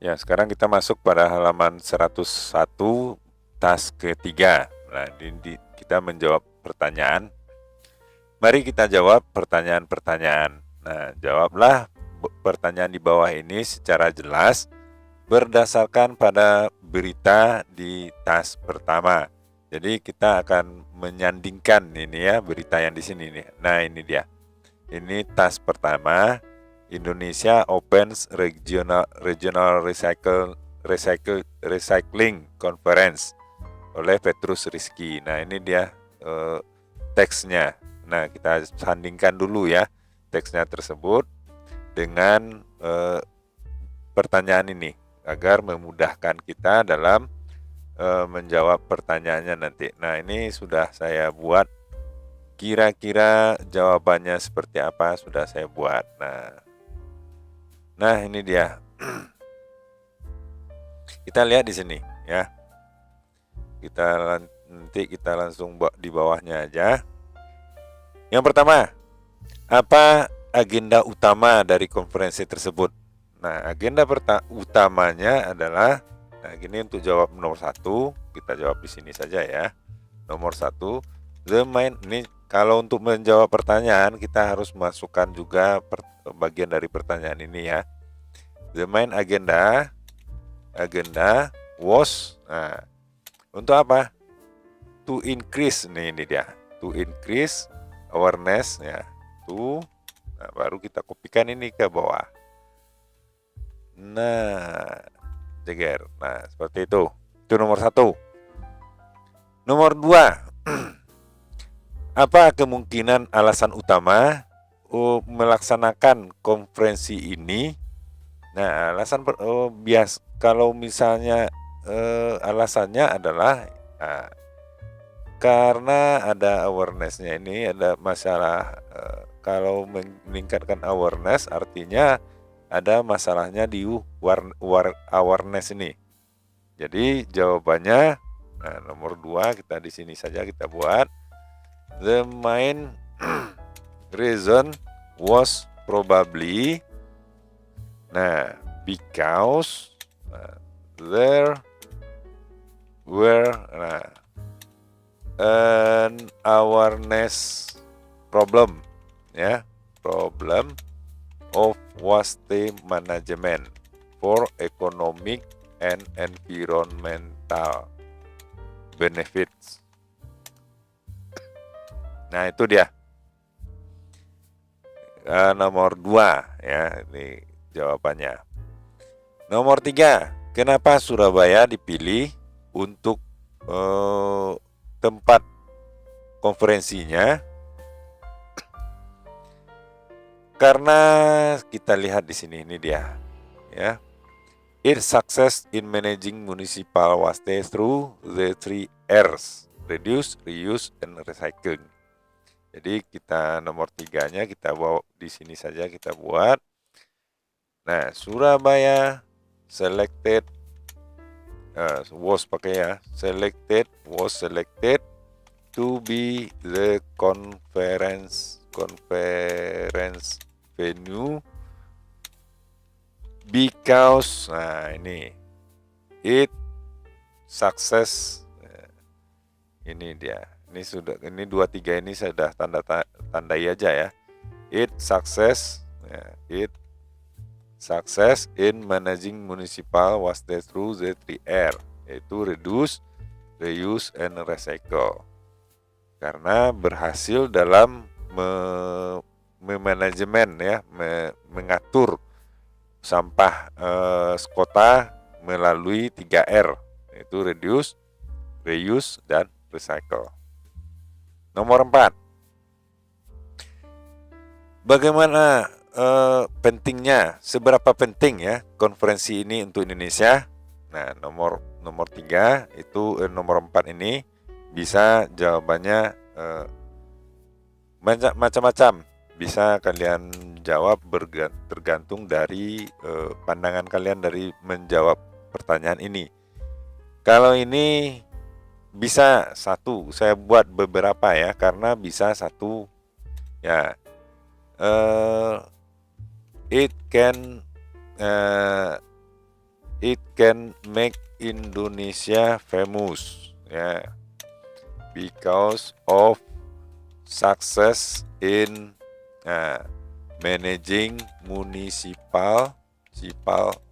Ya, sekarang kita masuk pada halaman 101 tas ketiga. Nah, kita menjawab pertanyaan. Mari kita jawab pertanyaan-pertanyaan. Nah, jawablah pertanyaan di bawah ini secara jelas berdasarkan pada berita di tas pertama. Jadi kita akan menyandingkan ini ya berita yang di sini nih. Nah, ini dia. Ini tas pertama, Indonesia Opens Regional Recycling Conference oleh Petrus Rizky. Nah, ini dia teksnya. Nah, kita sandingkan dulu ya teksnya tersebut dengan pertanyaan ini agar memudahkan kita dalam menjawab pertanyaannya nanti. Nah, ini sudah saya buat. Kira-kira jawabannya seperti apa sudah saya buat. Nah ini dia. Kita lihat di sini ya. Nanti kita langsung di bawahnya aja. Yang pertama, apa agenda utama dari konferensi tersebut? Nah, agenda utamanya adalah, nah gini untuk jawab nomor 1, kita jawab di sini saja ya. Nomor 1, ini kalau untuk menjawab pertanyaan kita harus masukkan juga bagian dari pertanyaan ini ya. The main agenda was, nah, untuk apa? To increase, ini dia. To increase awareness ya. Nah, baru kita kopikan ini ke bawah. Nah, jeger. Nah, seperti itu. Itu nomor 1. Nomor 2. Apa kemungkinan alasan utama melaksanakan konferensi ini? Nah, alasan kalau misalnya alasannya adalah karena ada awareness-nya ini, ada masalah. Kalau meningkatkan awareness artinya ada masalahnya di awareness ini. Jadi jawabannya, nah, nomor 2 kita di sini saja kita buat. The main reason was probably, nah, because there were an awareness problem ya, problem of waste management for economic and environmental benefits. Nah, itu dia. Nomor 2 ya, ini jawabannya. Nomor 3, kenapa Surabaya dipilih untuk tempat konferensinya? Karena kita lihat di sini, ini dia ya. Its success in managing municipal waste through the 3 R's, reduce, reuse, and recycling. Jadi kita nomor 3-nya kita bawa di sini saja kita buat. Nah, Surabaya selected was selected to be the conference venue because, nah ini, it success. Ini dia. Ini sudah, ini 2-3 ini sudah tandai aja ya. It success in managing municipal waste through the 3R, yaitu reduce, reuse, and recycle. Karena berhasil dalam memanajemen ya, mengatur sampah kota melalui 3R, yaitu reduce, reuse, dan recycle. Nomor 4, bagaimana pentingnya, seberapa penting ya konferensi ini untuk Indonesia? Nah, nomor 3 itu nomor 4 ini bisa jawabannya macam-macam. Bisa kalian jawab tergantung dari pandangan kalian dari menjawab pertanyaan ini. Kalau ini bisa 1, saya buat beberapa ya, karena bisa 1 ya. It can can make Indonesia famous, ya, because of success in managing municipal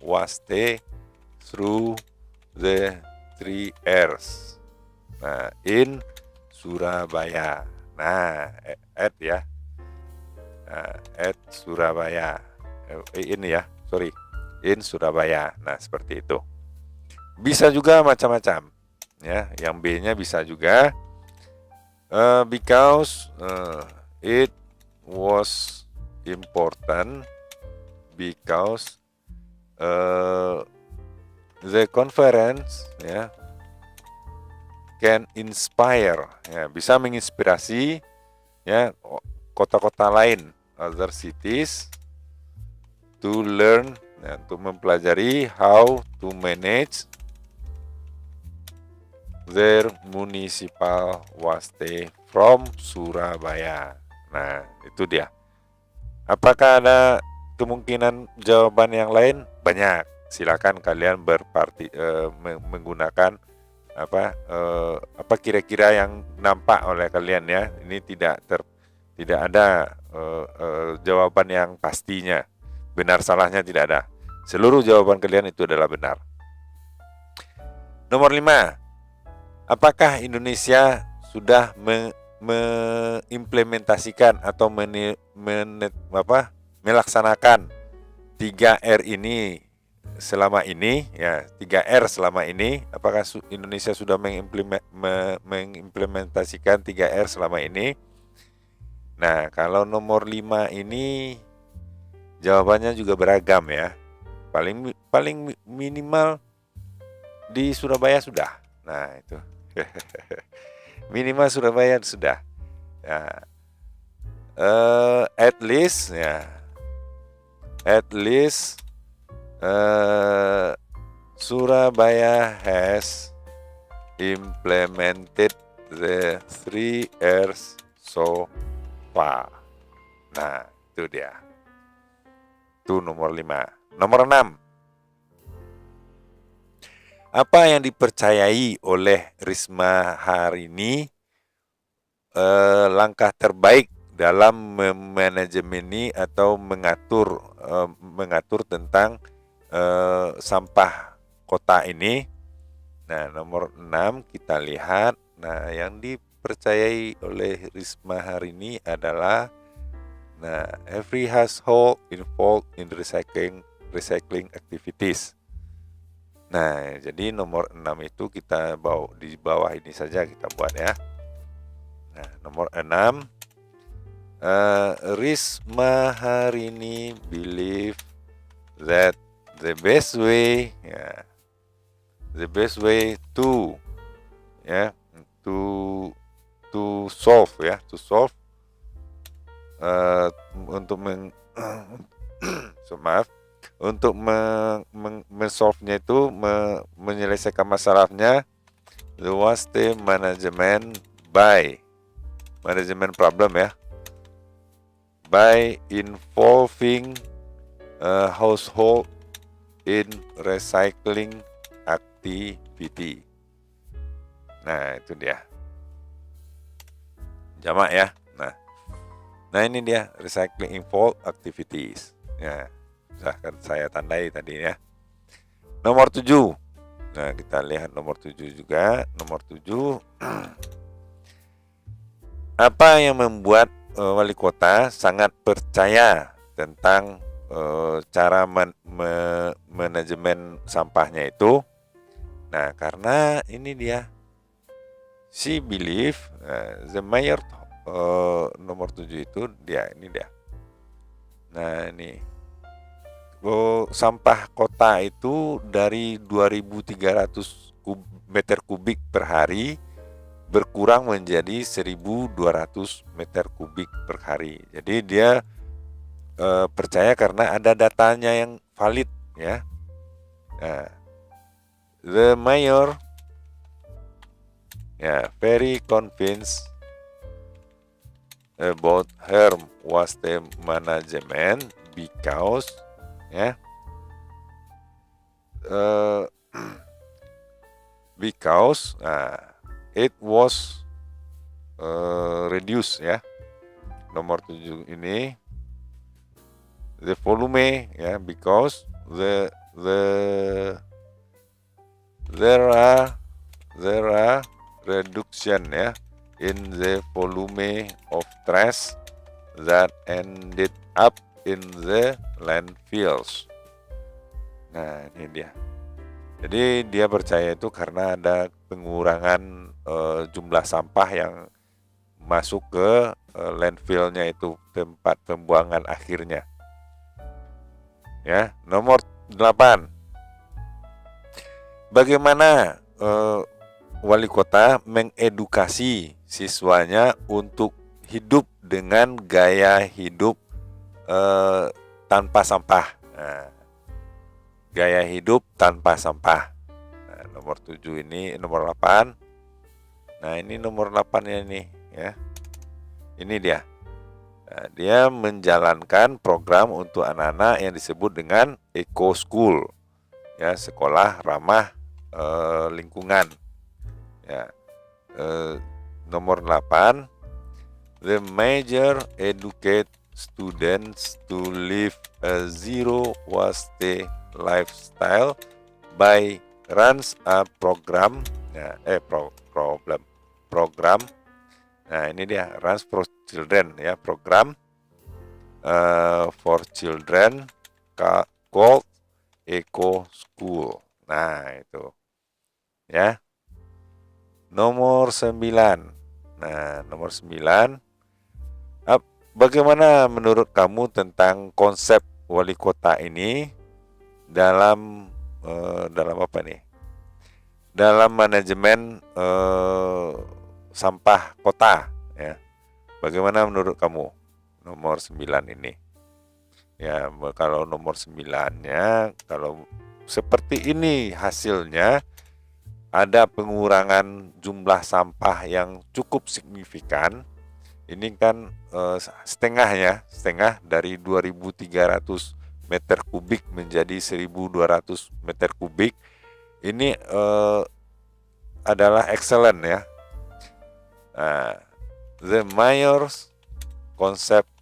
waste through the 3 R's. Nah, in Surabaya. Nah, at ya. At Surabaya. Ini ya, sorry. In Surabaya. Nah, seperti itu. Bisa juga macam-macam. Ya, yang B-nya bisa juga because it was important, because the conference, ya, can inspire, ya, bisa menginspirasi, ya, kota-kota lain, other cities, to learn, ya, untuk mempelajari how to manage their municipal waste from Surabaya. Nah, itu dia. Apakah ada kemungkinan jawaban yang lain? Banyak. Silakan kalian menggunakan apa kira-kira yang nampak oleh kalian, ya. Ini tidak ada jawaban yang pastinya. Benar salahnya tidak ada. Seluruh jawaban kalian itu adalah benar. Nomor 5. Apakah Indonesia sudah mengimplementasikan atau melaksanakan 3R ini selama ini, ya, 3R selama ini? Apakah Indonesia sudah mengimplementasikan 3R selama ini? Nah, kalau nomor 5 ini jawabannya juga beragam, ya. Paling minimal di Surabaya sudah. Nah, itu. Minimal Surabaya sudah. Ya. At least, ya. At least Surabaya has implemented the 3 R's so far. Nah, itu dia. Itu nomor 5. Nomor 6. Apa yang dipercayai oleh Risma hari ini langkah terbaik dalam memanajemeni atau mengatur tentang sampah kota ini? Nah, nomor 6 kita lihat. Nah, yang dipercayai oleh Risma hari ini adalah, nah, every household involved in recycling activities. Nah, jadi nomor 6 itu kita di bawah ini saja kita buat, ya. Nah, nomor 6, Risma hari ini believe that the best way, ya, the best way to, ya, to solve, ya, to solve untuk untuk mensolve-nya itu, menyelesaikan masalahnya, the waste management problem, ya, by involving household in recycling activity. Nah, itu dia. Jamak, ya. Nah ini dia, recycling involved activities. Ya. Silahkan saya tandai tadi, ya. Nomor 7. Nah, kita lihat nomor 7 juga. Nomor 7. Apa yang membuat wali kota sangat percaya tentang cara manajemen sampahnya itu? Nah, karena ini dia. She believe, the mayor, nomor 7 itu ini dia. Nah, ini. Sampah kota itu dari 2.300 meter kubik per hari berkurang menjadi 1.200 meter kubik per hari. Jadi dia percaya karena ada datanya yang valid, ya. Nah, the mayor, ya, very convinced about her waste management because, ya, because it was reduced ya. Nomor 7 ini the volume ya, because there are reduction ya in the volume of trash that ended up in the landfills. Nah, ini dia. Jadi dia percaya itu karena ada pengurangan jumlah sampah yang masuk ke landfillnya, itu tempat pembuangan akhirnya. Ya, nomor 8. Bagaimana wali kota mengedukasi siswanya untuk hidup dengan gaya hidup tanpa sampah. Nah, gaya hidup tanpa sampah. Nah, nomor 7 ini, nomor 8. Nah, ini nomor 8-nya nih ya. Ini dia. Nah, dia menjalankan program untuk anak-anak yang disebut dengan Eco School. Ya, sekolah ramah lingkungan. Ya. Nomor 8. The major educate students to live a zero waste lifestyle by runs a program. Program. Nah, ini dia, runs for children ya, program for children called Eco School. Nah, itu ya. Nomor 9. Nah, nomor 9. Bagaimana menurut kamu tentang konsep wali kota ini dalam apa nih? Dalam manajemen sampah kota ya. Bagaimana menurut kamu nomor 9 ini? Ya, kalau nomor 9-nya, kalau seperti ini hasilnya, ada pengurangan jumlah sampah yang cukup signifikan. Ini kan setengah dari 2.300 meter kubik menjadi 1.200 meter kubik. Ini adalah excellent ya. The mayor's concept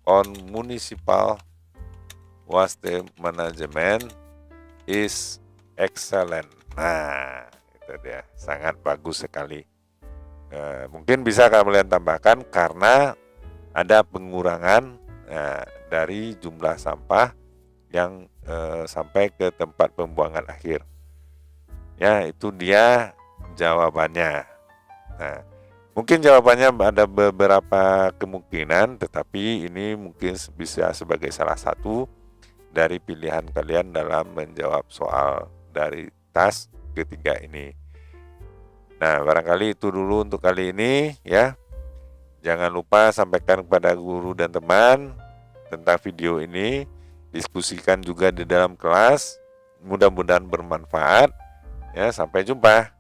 on municipal waste management is excellent. Nah, itu dia, sangat bagus sekali. Mungkin bisa kalian tambahkan karena ada pengurangan dari jumlah sampah yang sampai ke tempat pembuangan akhir. Ya, itu dia jawabannya. Nah, mungkin jawabannya ada beberapa kemungkinan, tetapi ini mungkin bisa sebagai salah satu dari pilihan kalian dalam menjawab soal dari task ketiga ini. Nah, barangkali itu dulu untuk kali ini ya. Jangan lupa sampaikan kepada guru dan teman tentang video ini. Diskusikan juga di dalam kelas. Mudah-mudahan bermanfaat. Ya, sampai jumpa.